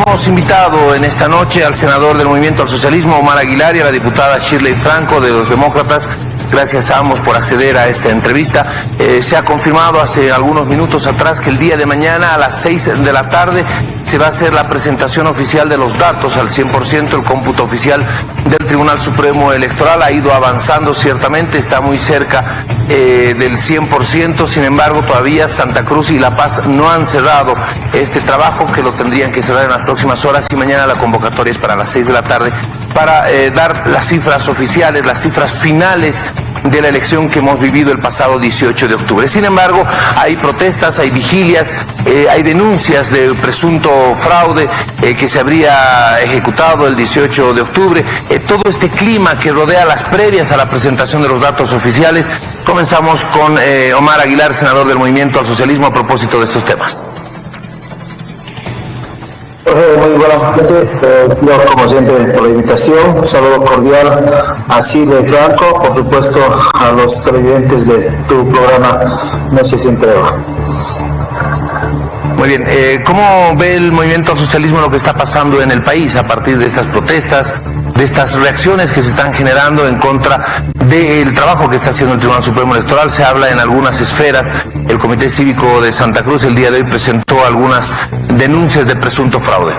Hemos invitado en esta noche al senador del Movimiento al Socialismo, Omar Aguilar, y a la diputada Shirley Franco de los Demócratas. Gracias a ambos por acceder a esta entrevista. Se ha confirmado hace algunos minutos atrás que el día de mañana a las 6 de la tarde se va a hacer la presentación oficial de los datos al 100%. El cómputo oficial del Tribunal Supremo Electoral ha ido avanzando ciertamente, está muy cerca del 100%. Sin embargo, todavía Santa Cruz y La Paz no han cerrado este trabajo, que lo tendrían que cerrar en las próximas horas, y mañana la convocatoria es para las 6 de la tarde para dar las cifras oficiales, las cifras finales de la elección que hemos vivido el pasado 18 de octubre. Sin embargo, hay protestas, hay vigilias, hay denuncias de presunto fraude que se habría ejecutado el 18 de octubre. Todo este clima que rodea las previas a la presentación de los datos oficiales. Comenzamos con Omar Aguilar, senador del Movimiento al Socialismo, a propósito de estos temas. Muy buenas noches, yo como siempre por la invitación, un saludo cordial a Shirley Franco, por supuesto a los televidentes de tu programa Noches sin Tregua. Muy bien, ¿cómo ve el Movimiento al Socialismo lo que está pasando en el país a partir de estas protestas, de estas reacciones que se están generando en contra del trabajo que está haciendo el Tribunal Supremo Electoral? Se habla en algunas esferas. El Comité Cívico de Santa Cruz el día de hoy presentó algunas denuncias de presunto fraude.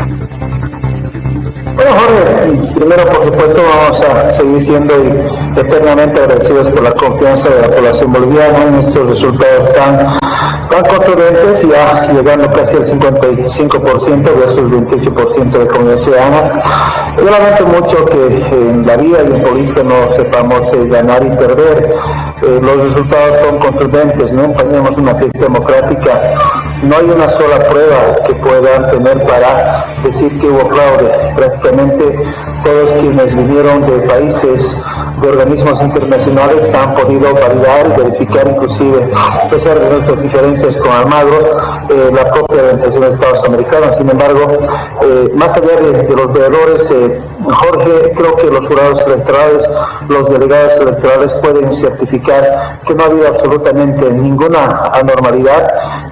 Bueno, Jorge, primero por supuesto vamos a seguir siendo eternamente agradecidos por la confianza de la población boliviana en estos resultados tan contundentes, ya llegando casi al 55% de esos 28% de comunidad ciudadana. Yo lamento mucho que en la vida y en política no sepamos ganar y perder. Los resultados son contundentes, no tenemos una fiesta democrática. No hay una sola prueba que puedan tener para decir que hubo fraude. Prácticamente todos quienes vinieron de países, de organismos internacionales, han podido validar y verificar, inclusive, a pesar de nuestras diferencias con Almagro, la propia Organización de Estados Americanos. Sin embargo, más allá de los veedores, Jorge, creo que los jurados electorales, los delegados electorales pueden certificar que no ha habido absolutamente ninguna anormalidad.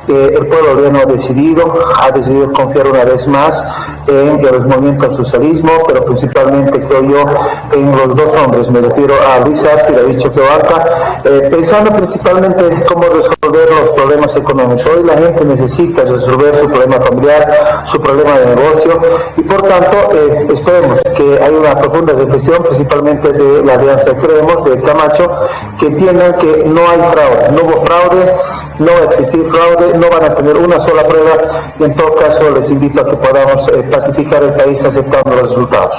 El pueblo boliviano ha decidido confiar una vez más en el Movimiento al Socialismo, pero principalmente, creo yo, en los dos hombres. Me refiero a Luis Arce y David Choquehuanca, pensando principalmente en cómo resolver los problemas económicos. Hoy la gente necesita resolver su problema familiar, su problema de negocio, y por tanto esperemos que haya una profunda reflexión, principalmente de la Alianza Creemos, de Camacho, que entiendan que no hay fraude, no hubo fraude, no va a existir fraude, no van a tener una sola prueba, y en todo caso les invito a que podamos pacificar el país aceptando los resultados.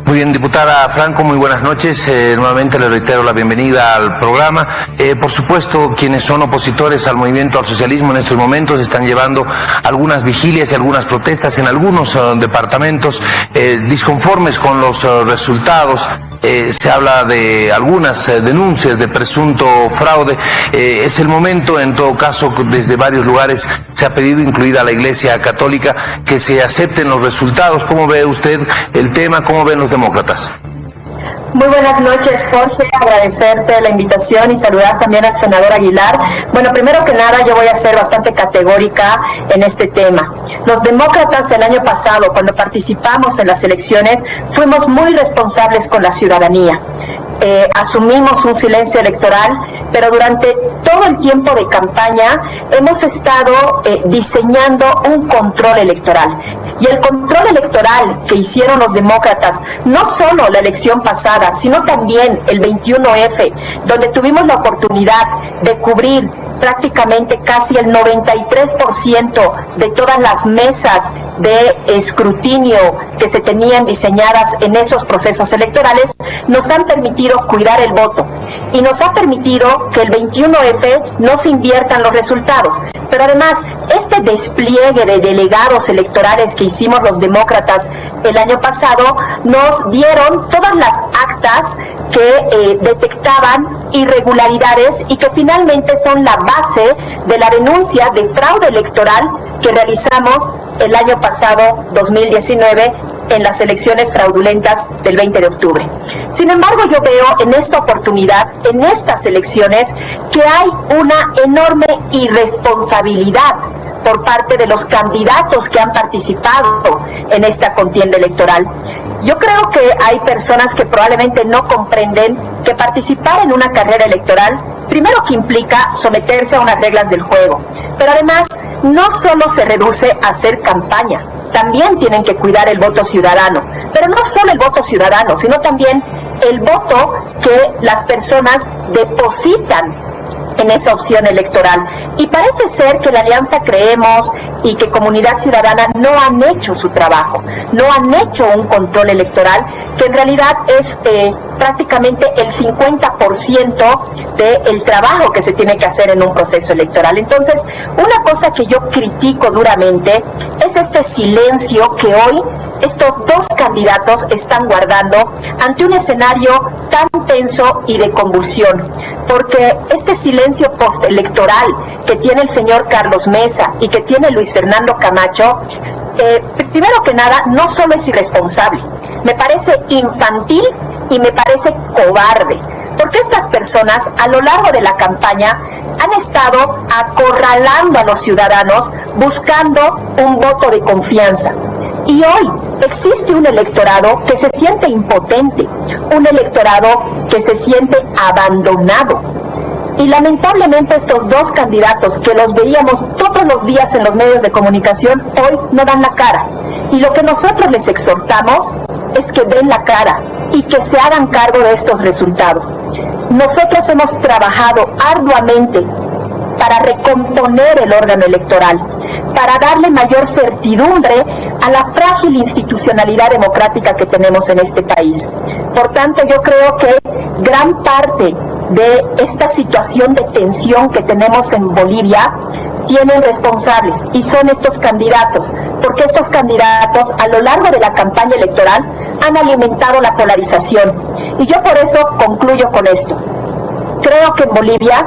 Muy bien, diputada Franco, muy buenas noches. Nuevamente le reitero la bienvenida al programa. Por supuesto, quienes son opositores al Movimiento al Socialismo en estos momentos están llevando algunas vigilias y algunas protestas en algunos departamentos, disconformes con los resultados. Se habla de algunas denuncias de presunto fraude. Es el momento, en todo caso, desde varios lugares se ha pedido, incluida la Iglesia Católica, que se acepten los resultados. ¿Cómo ve usted el tema? ¿Cómo ven los demócratas? Muy buenas noches, Jorge, agradecerte la invitación y saludar también al senador Aguilar. Bueno, primero que nada yo voy a ser bastante categórica en este tema. Los demócratas el año pasado, cuando participamos en las elecciones, fuimos muy responsables con la ciudadanía. Asumimos un silencio electoral, pero durante todo el tiempo de campaña hemos estado diseñando un control electoral. Y el control electoral que hicieron los demócratas, no solo la elección pasada, sino también el 21F, donde tuvimos la oportunidad de cubrir prácticamente casi el 93% de todas las mesas de escrutinio que se tenían diseñadas en esos procesos electorales, nos han permitido cuidar el voto y nos ha permitido que el 21F no se inviertan los resultados. Pero además, este despliegue de delegados electorales que hicimos los demócratas el año pasado nos dieron todas las actas que detectaban irregularidades y que finalmente son la base de la denuncia de fraude electoral que realizamos el año pasado, 2019, en las elecciones fraudulentas del 20 de octubre. Sin embargo, yo veo en esta oportunidad, en estas elecciones, que hay una enorme irresponsabilidad por parte de los candidatos que han participado en esta contienda electoral. Yo creo que hay personas que probablemente no comprenden que participar en una carrera electoral, primero que implica someterse a unas reglas del juego, pero además no solo se reduce a hacer campaña, también tienen que cuidar el voto ciudadano, pero no solo el voto ciudadano, sino también el voto que las personas depositan en esa opción electoral. Y parece ser que la Alianza Creemos y que Comunidad Ciudadana no han hecho su trabajo, no han hecho un control electoral, que en realidad es prácticamente el 50% del trabajo que se tiene que hacer en un proceso electoral. Entonces, una cosa que yo critico duramente es este silencio que hoy estos dos candidatos están guardando ante un escenario tan tenso y de convulsión, porque este silencio postelectoral que tiene el señor Carlos Mesa y que tiene Luis Fernando Camacho, primero que nada, no solo es irresponsable, me parece infantil y me parece cobarde, porque estas personas a lo largo de la campaña han estado acorralando a los ciudadanos buscando un voto de confianza. Y hoy existe un electorado que se siente impotente, un electorado que se siente abandonado. Y lamentablemente estos dos candidatos que los veíamos todos los días en los medios de comunicación, hoy no dan la cara. Y lo que nosotros les exhortamos es que den la cara y que se hagan cargo de estos resultados. Nosotros hemos trabajado arduamente para recomponer el órgano electoral, para darle mayor certidumbre a la frágil institucionalidad democrática que tenemos en este país. Por tanto, yo creo que gran parte de esta situación de tensión que tenemos en Bolivia tienen responsables y son estos candidatos, porque estos candidatos a lo largo de la campaña electoral han alimentado la polarización. Y yo por eso concluyo con esto. Creo que en Bolivia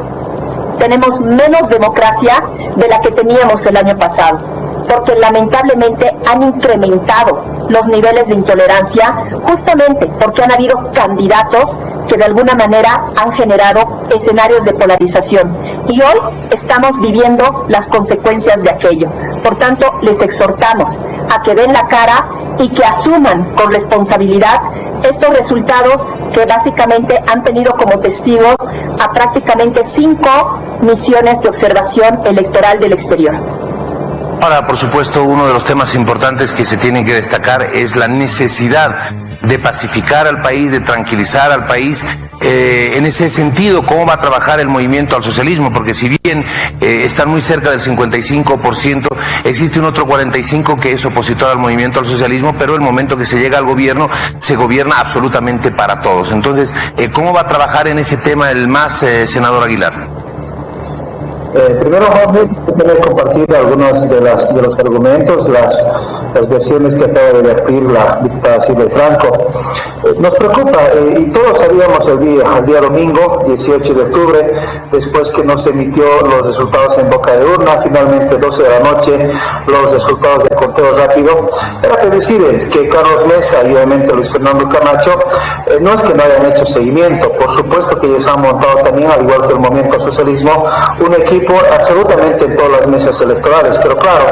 tenemos menos democracia de la que teníamos el año pasado, porque lamentablemente han incrementado los niveles de intolerancia, justamente porque han habido candidatos que de alguna manera han generado escenarios de polarización. Y hoy estamos viviendo las consecuencias de aquello. Por tanto, les exhortamos a que den la cara y que asuman con responsabilidad estos resultados que básicamente han tenido como testigos a prácticamente 5 misiones de observación electoral del exterior. Ahora, por supuesto, uno de los temas importantes que se tienen que destacar es la necesidad de pacificar al país, de tranquilizar al país. En ese sentido, ¿cómo va a trabajar el movimiento al socialismo? Porque si bien están muy cerca del 55%, existe un otro 45% que es opositor al movimiento al socialismo, pero el momento que se llega al gobierno, se gobierna absolutamente para todos. Entonces, ¿cómo va a trabajar en ese tema el MAS, senador Aguilar? Primero, Jorge, quiero compartir algunos de los argumentos, las versiones que acaba de vertir la diputada Shirley Franco. Nos preocupa, y todos sabíamos el día domingo, 18 de octubre, después que nos emitió los resultados en boca de urna, finalmente 12 de la noche, los resultados del conteo rápido, era previsible que Carlos Mesa y obviamente Luis Fernando Camacho, no es que no hayan hecho seguimiento, por supuesto que ellos han montado también, al igual que el movimiento al socialismo, un equipo absolutamente en todas las mesas electorales, pero claro,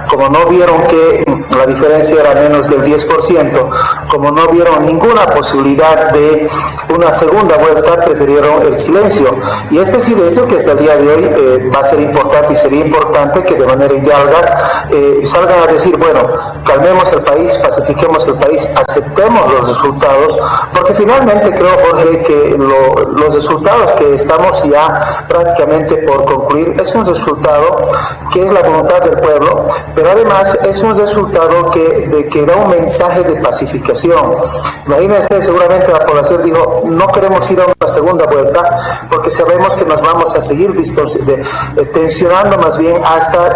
como no vieron que la diferencia era menos del 10%, como no vieron ninguna posibilidad de una segunda vuelta, prefirieron el silencio. Y este silencio, que hasta el día de hoy va a ser importante, y sería importante que de manera hidalga salgan a decir, bueno, calmemos el país, pacifiquemos el país, aceptemos los resultados, porque finalmente creo, Jorge, que los resultados que estamos ya prácticamente por concluir es un resultado que es la voluntad del pueblo, pero además es un resultado que da un mensaje de pacificación. Imagínense, seguramente la población dijo, no queremos ir a una segunda vuelta porque sabemos que nos vamos a seguir tensionando más bien hasta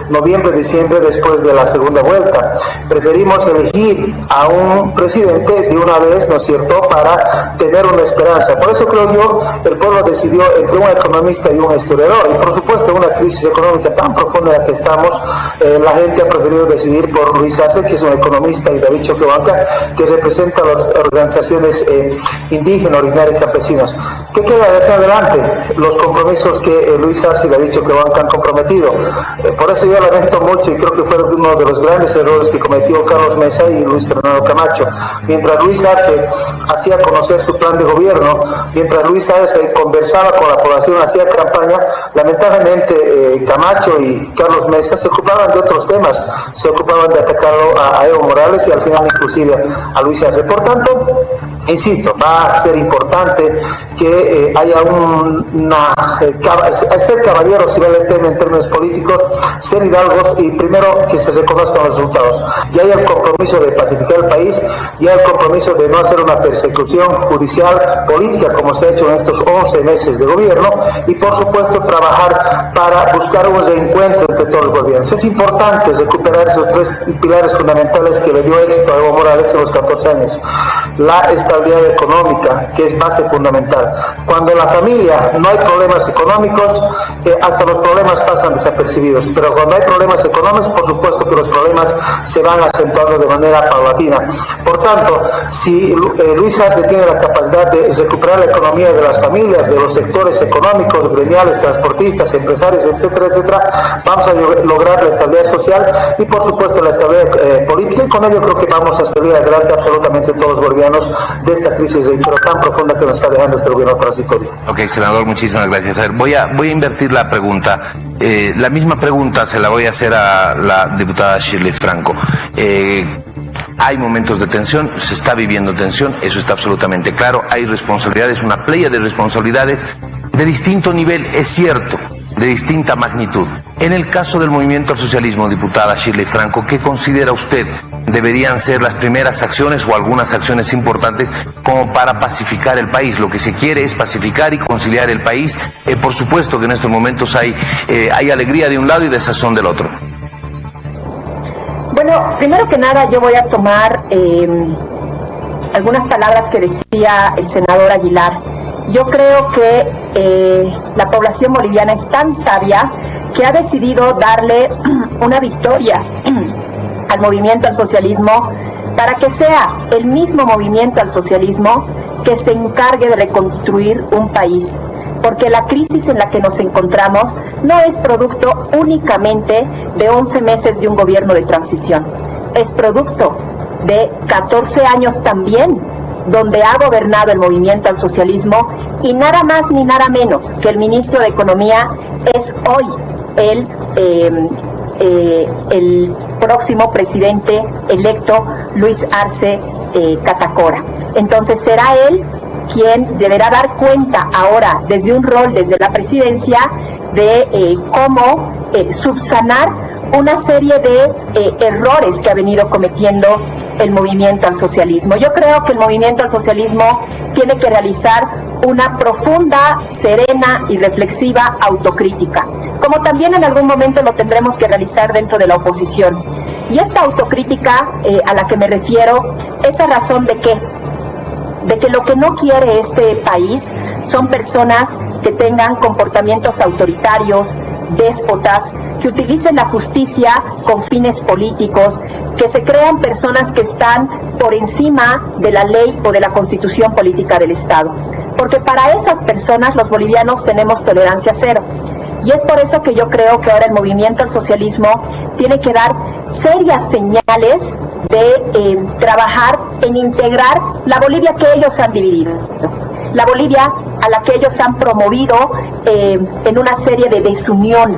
noviembre, diciembre, después de la segunda vuelta. Preferimos elegir a un presidente de una vez, ¿no es cierto?, para tener una esperanza. Por eso creo yo, el pueblo decidió entre un economista y un historiador, y por supuesto una crisis económica tan profunda en la que estamos, la gente ha preferido decidir por Luis Arce, que es un economista, y David Choquehuanca, que representa a las organizaciones indígenas originarias campesinos. ¿Qué queda de aquí adelante? Los compromisos que Luis Arce le ha dicho que han comprometido. Por eso yo lamento mucho y creo que fue uno de los grandes errores que cometió Carlos Mesa y Luis Fernando Camacho. Mientras Luis Arce hacía conocer su plan de gobierno, mientras Luis Arce conversaba con la población, hacía campaña, lamentablemente Camacho y Carlos Mesa se ocupaban de otros temas, se ocupaban de atacarlo a Evo Morales y al final inclusive a Luis Arce. Por tanto, insisto, va a ser importante que haya ser caballeros, si vale el tema en términos políticos, ser hidalgos y primero que se reconozcan los resultados. Y hay el compromiso de pacificar el país, y hay el compromiso de no hacer una persecución judicial, política, como se ha hecho en estos 11 meses de gobierno, y por supuesto trabajar para buscar un reencuentro entre todos los gobiernos. Es importante recuperar esos 3 pilares fundamentales que le dio éxito a Evo Morales en los 14 años. La estabilidad económica, que es base fundamental. Cuando en la familia no hay problemas económicos, hasta los problemas pasan desapercibidos, pero cuando hay problemas económicos, por supuesto que los problemas se van acentuando de manera paulatina. Por tanto, si Luis Arce tiene la capacidad de recuperar la economía de las familias, de los sectores económicos, gremiales, transportistas, empresarios, etcétera, etcétera, vamos a lograr la estabilidad social y por supuesto la estabilidad política, y con ello creo que vamos a salir adelante absolutamente todos los bolivianos de esta crisis tan profunda que nos está dejando este gobierno transitorio. Ok, senador, muchísimas gracias. A ver, voy a invertir la pregunta. La misma pregunta se la voy a hacer a la diputada Shirley Franco. Hay momentos de tensión, se está viviendo tensión, eso está absolutamente claro. Hay responsabilidades, una playa de responsabilidades de distinto nivel, es cierto, de distinta magnitud. En el caso del movimiento al socialismo, diputada Shirley Franco, ¿qué considera usted deberían ser las primeras acciones o algunas acciones importantes como para pacificar el país? Lo que se quiere es pacificar y conciliar el país. Por supuesto que en estos momentos hay alegría de un lado y desazón del otro. Bueno, primero que nada yo voy a tomar algunas palabras que decía el senador Aguilar. Yo creo que la población boliviana es tan sabia que ha decidido darle una victoria al movimiento al socialismo para que sea el mismo movimiento al socialismo que se encargue de reconstruir un país. Porque la crisis en la que nos encontramos no es producto únicamente de 11 meses de un gobierno de transición. Es producto de 14 años también donde ha gobernado el movimiento al socialismo y nada más ni nada menos que el ministro de Economía es hoy el próximo presidente electo, Luis Arce Catacora. Entonces será él quien deberá dar cuenta ahora desde un rol, desde la presidencia, de cómo subsanar una serie de errores que ha venido cometiendo el movimiento al socialismo. Yo creo que el movimiento al socialismo tiene que realizar una profunda, serena y reflexiva autocrítica, como también en algún momento lo tendremos que realizar dentro de la oposición. Y esta autocrítica a la que me refiero es a razón de que lo que no quiere este país son personas que tengan comportamientos autoritarios, déspotas, que utilicen la justicia con fines políticos, que se crean personas que están por encima de la ley o de la constitución política del Estado. Porque para esas personas los bolivianos tenemos tolerancia cero. Y es por eso que yo creo que ahora el movimiento al socialismo tiene que dar serias señales de trabajar en integrar la Bolivia que ellos han dividido, la Bolivia a la que ellos han promovido en una serie de desunión.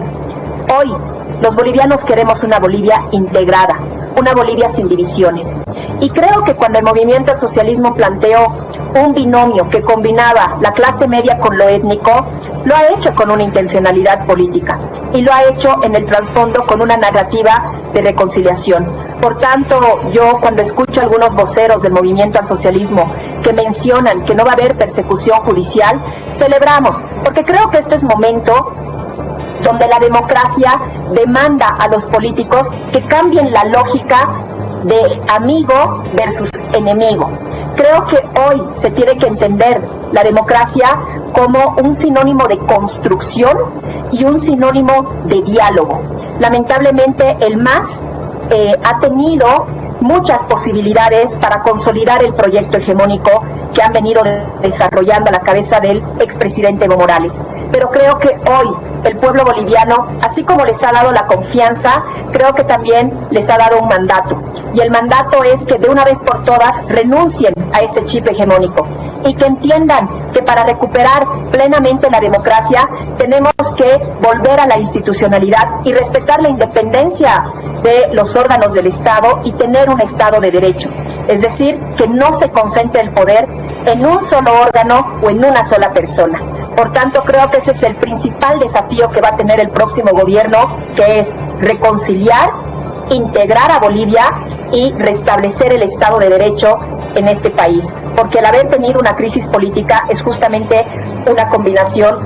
Hoy los bolivianos queremos una Bolivia integrada, una Bolivia sin divisiones. Y creo que cuando el movimiento al socialismo planteó un binomio que combinaba la clase media con lo étnico, lo ha hecho con una intencionalidad política y lo ha hecho en el trasfondo con una narrativa de reconciliación. Por tanto, yo cuando escucho a algunos voceros del movimiento al socialismo que mencionan que no va a haber persecución judicial, celebramos, porque creo que este es momento donde la democracia demanda a los políticos que cambien la lógica de amigo versus enemigo. Creo que hoy se tiene que entender la democracia como un sinónimo de construcción y un sinónimo de diálogo. Lamentablemente el MAS ha tenido muchas posibilidades para consolidar el proyecto hegemónico que han venido desarrollando a la cabeza del expresidente Evo Morales. Pero creo que hoy el pueblo boliviano, así como les ha dado la confianza, creo que también les ha dado un mandato. Y el mandato es que de una vez por todas renuncien a ese chip hegemónico y que entiendan que para recuperar plenamente la democracia tenemos que volver a la institucionalidad y respetar la independencia de los órganos del Estado y tener un Estado de derecho. Es decir, que no se concentre el poder en un solo órgano o en una sola persona. Por tanto, creo que ese es el principal desafío que va a tener el próximo gobierno, que es reconciliar, integrar a Bolivia y restablecer el Estado de Derecho en este país. Porque el haber tenido una crisis política es justamente una combinación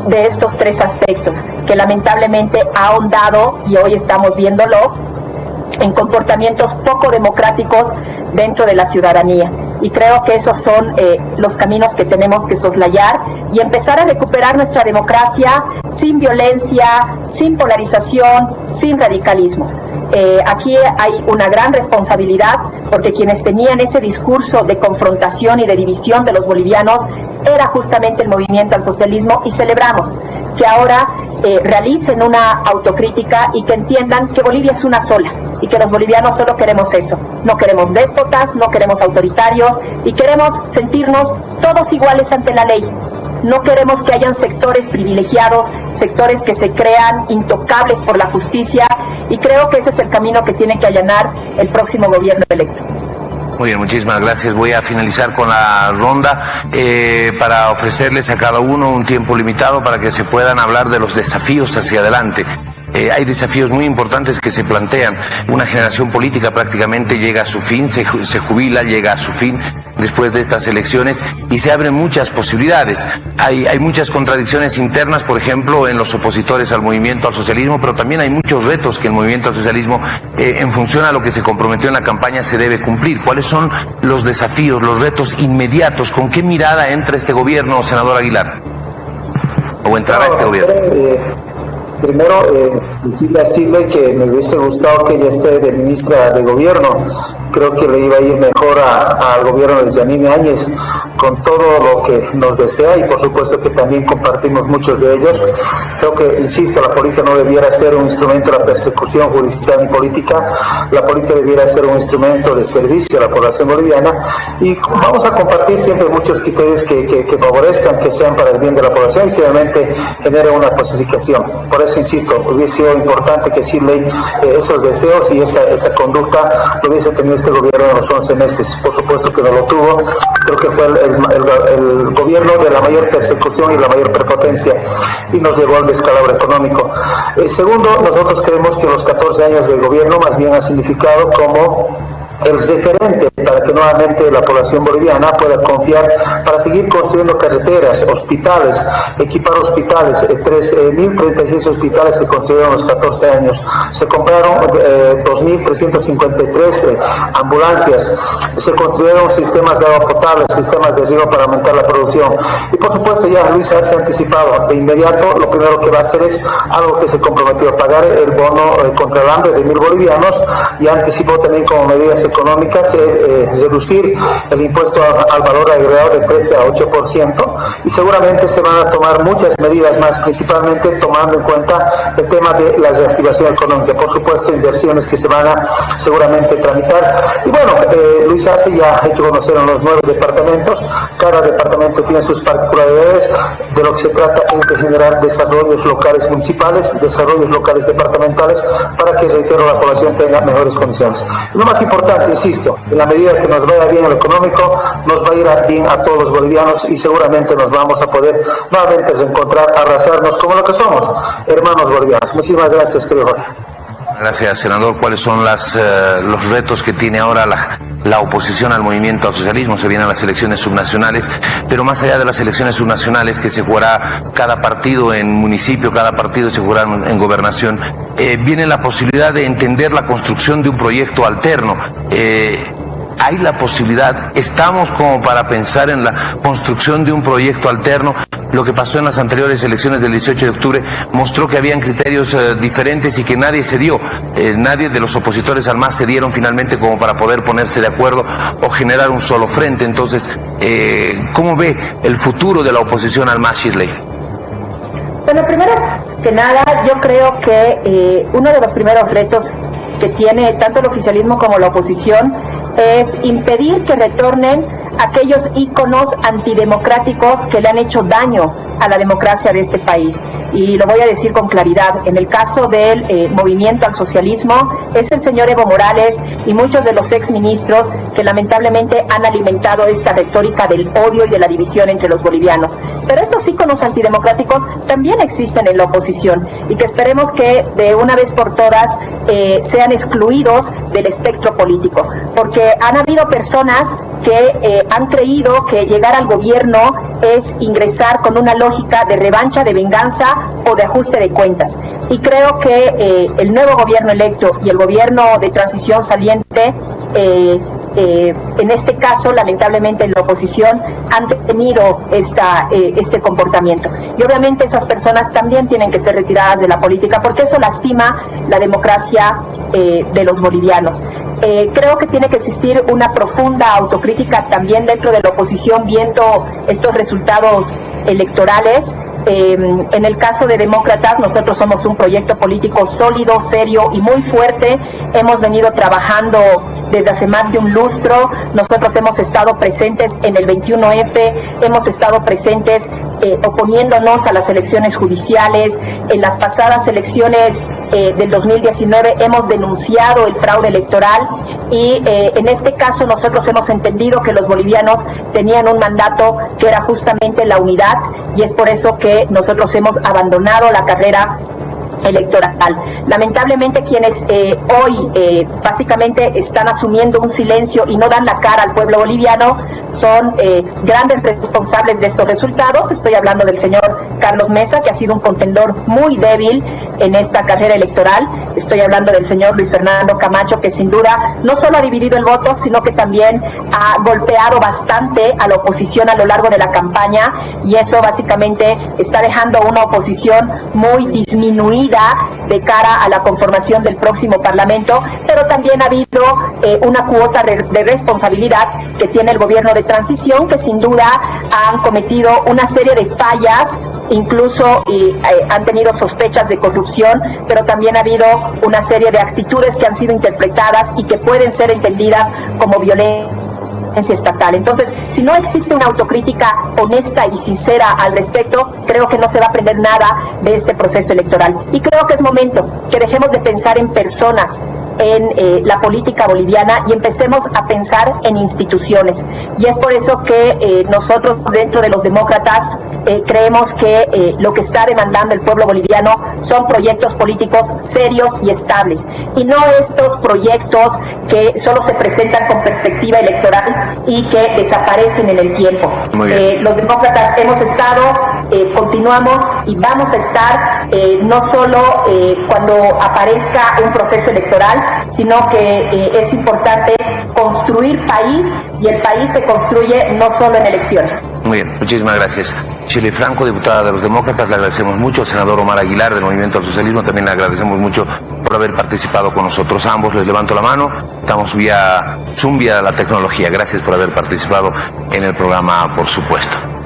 de estos tres aspectos que lamentablemente ha ahondado, y hoy estamos viéndolo, en comportamientos poco democráticos dentro de la ciudadanía. Y creo que esos son los caminos que tenemos que soslayar y empezar a recuperar nuestra democracia sin violencia, sin polarización, sin radicalismos. Aquí hay una gran responsabilidad porque quienes tenían ese discurso de confrontación y de división de los bolivianos era justamente el movimiento al socialismo, y celebramos que ahora realicen una autocrítica y que entiendan que Bolivia es una sola y que los bolivianos solo queremos eso. No queremos déspotas, no queremos autoritarios y queremos sentirnos todos iguales ante la ley. No queremos que hayan sectores privilegiados, sectores que se crean intocables por la justicia, y creo que ese es el camino que tiene que allanar el próximo gobierno electo. Muy bien, muchísimas gracias. Voy a finalizar con la ronda para ofrecerles a cada uno un tiempo limitado para que se puedan hablar de los desafíos hacia adelante. Hay desafíos muy importantes que se plantean. Una generación política prácticamente llega a su fin, se jubila, llega a su fin después de estas elecciones y se abren muchas posibilidades. Hay muchas contradicciones internas, por ejemplo, en los opositores al movimiento al socialismo, pero también hay muchos retos que el movimiento al socialismo, en función a lo que se comprometió en la campaña, se debe cumplir. ¿Cuáles son los desafíos, los retos inmediatos? ¿Con qué mirada entra este gobierno, senador Aguilar? ¿O entrará este gobierno? Primero, decirle que me hubiese gustado que ella esté de ministra de gobierno. Creo que le iba a ir mejor al gobierno de Yanine Áñez con todo lo que nos desea, y por supuesto que también compartimos muchos de ellos. Creo que, insisto, la política no debiera ser un instrumento de la persecución judicial ni política. La política debiera ser un instrumento de servicio a la población boliviana, y vamos a compartir siempre muchos criterios que favorezcan, que sean para el bien de la población y que realmente generen una pacificación. Por eso, insisto, hubiese sido importante que Shirley esos deseos y esa conducta lo hubiese tenido este gobierno en los 11 meses. Por supuesto que no lo tuvo. Creo que fue el gobierno de la mayor persecución y la mayor prepotencia, y nos llevó al descalabro económico. Segundo, nosotros creemos que los 14 años del gobierno más bien han significado como el referente para que nuevamente la población boliviana pueda confiar para seguir construyendo carreteras, hospitales, equipar hospitales. 3.036 hospitales se construyeron en los 14 años. Se compraron 2.353 ambulancias. Se construyeron sistemas de agua potable, sistemas de riego para aumentar la producción. Y por supuesto, ya Luis se ha anticipado. De inmediato, lo primero que va a hacer es algo que se comprometió a pagar, el bono contra el hambre de 1.000 bolivianos, y anticipó también como medidas económicas reducir el impuesto al valor agregado de 13 a 8%, y seguramente se van a tomar muchas medidas más, principalmente tomando en cuenta el tema de la reactivación económica. Por supuesto, inversiones que se van a seguramente tramitar. Y bueno, Luis Arce ya ha hecho conocer en los 9 departamentos. Cada departamento tiene sus particularidades. De lo que se trata es de generar desarrollos locales municipales, desarrollos locales departamentales, para que, reitero, la población tenga mejores condiciones. Lo más importante, insisto, en la medida que nos vaya bien en lo económico, nos va a ir bien a todos los bolivianos, y seguramente nos vamos a poder nuevamente reencontrar, abrazarnos como lo que somos, hermanos bolivianos. Muchísimas gracias, querido Jorge. Gracias, senador. ¿Cuáles son los retos que tiene ahora la oposición al movimiento al socialismo? Se vienen las elecciones subnacionales, pero más allá de las elecciones subnacionales, que se jugará cada partido en municipio, cada partido se jugará en gobernación, viene la posibilidad de entender la construcción de un proyecto alterno. hay la posibilidad, estamos como para pensar en la construcción de un proyecto alterno. Lo que pasó en las anteriores elecciones del 18 de octubre mostró que habían criterios diferentes y que nadie cedió, nadie de los opositores al MAS cedieron finalmente como para poder ponerse de acuerdo o generar un solo frente. Entonces, ¿cómo ve el futuro de la oposición al MAS, Shirley? Bueno, primero que nada, yo creo que uno de los primeros retos que tiene tanto el oficialismo como la oposición es impedir que retornen aquellos íconos antidemocráticos que le han hecho daño a la democracia de este país. Y lo voy a decir con claridad, en el caso del movimiento al socialismo, es el señor Evo Morales y muchos de los exministros que lamentablemente han alimentado esta retórica del odio y de la división entre los bolivianos. Pero estos íconos antidemocráticos también existen en la oposición y que esperemos que de una vez por todas sean excluidos del espectro político, porque han habido personas que han creído que llegar al gobierno es ingresar con una lógica de revancha, de venganza o de ajuste de cuentas. Y creo que el nuevo gobierno electo y el gobierno de transición saliente, en este caso, lamentablemente, en la oposición han tenido este comportamiento. Y obviamente esas personas también tienen que ser retiradas de la política porque eso lastima la democracia de los bolivianos. Creo que tiene que existir una profunda autocrítica también dentro de la oposición viendo estos resultados electorales. En el caso de Demócratas, nosotros somos un proyecto político sólido, serio y muy fuerte. Hemos venido trabajando desde hace más de un lustro. Nosotros hemos estado presentes en el 21F, hemos estado presentes oponiéndonos a las elecciones judiciales. En las pasadas elecciones del 2019 hemos denunciado el fraude electoral y en este caso nosotros hemos entendido que los bolivianos tenían un mandato que era justamente la unidad y es por eso que nosotros hemos abandonado la carrera electoral. Lamentablemente quienes hoy básicamente están asumiendo un silencio y no dan la cara al pueblo boliviano son grandes responsables de estos resultados. Estoy hablando del señor Carlos Mesa, que ha sido un contendor muy débil en esta carrera electoral. Estoy hablando del señor Luis Fernando Camacho, que sin duda no solo ha dividido el voto, sino que también ha golpeado bastante a la oposición a lo largo de la campaña y eso básicamente está dejando una oposición muy disminuida de cara a la conformación del próximo Parlamento, pero también ha habido una cuota de responsabilidad que tiene el gobierno de transición, que sin duda han cometido una serie de fallas, incluso han tenido sospechas de corrupción, pero también ha habido una serie de actitudes que han sido interpretadas y que pueden ser entendidas como violencia estatal. Entonces, si no existe una autocrítica honesta y sincera al respecto, creo que no se va a aprender nada de este proceso electoral. Y creo que es momento que dejemos de pensar en personas en la política boliviana y empecemos a pensar en instituciones. Y es por eso que nosotros dentro de los demócratas creemos que lo que está demandando el pueblo boliviano son proyectos políticos serios y estables y no estos proyectos que solo se presentan con perspectiva electoral y que desaparecen en el tiempo. Los demócratas hemos estado, continuamos y vamos a estar no solo cuando aparezca un proceso electoral, sino que es importante construir país y el país se construye no solo en elecciones. Muy bien, muchísimas gracias. Shirley Franco, diputada de los Demócratas, le agradecemos mucho. Al senador Omar Aguilar del Movimiento al Socialismo también le agradecemos mucho por haber participado con nosotros. A ambos les levanto la mano. Estamos vía Zoom, vía la tecnología. Gracias por haber participado en el programa, por supuesto.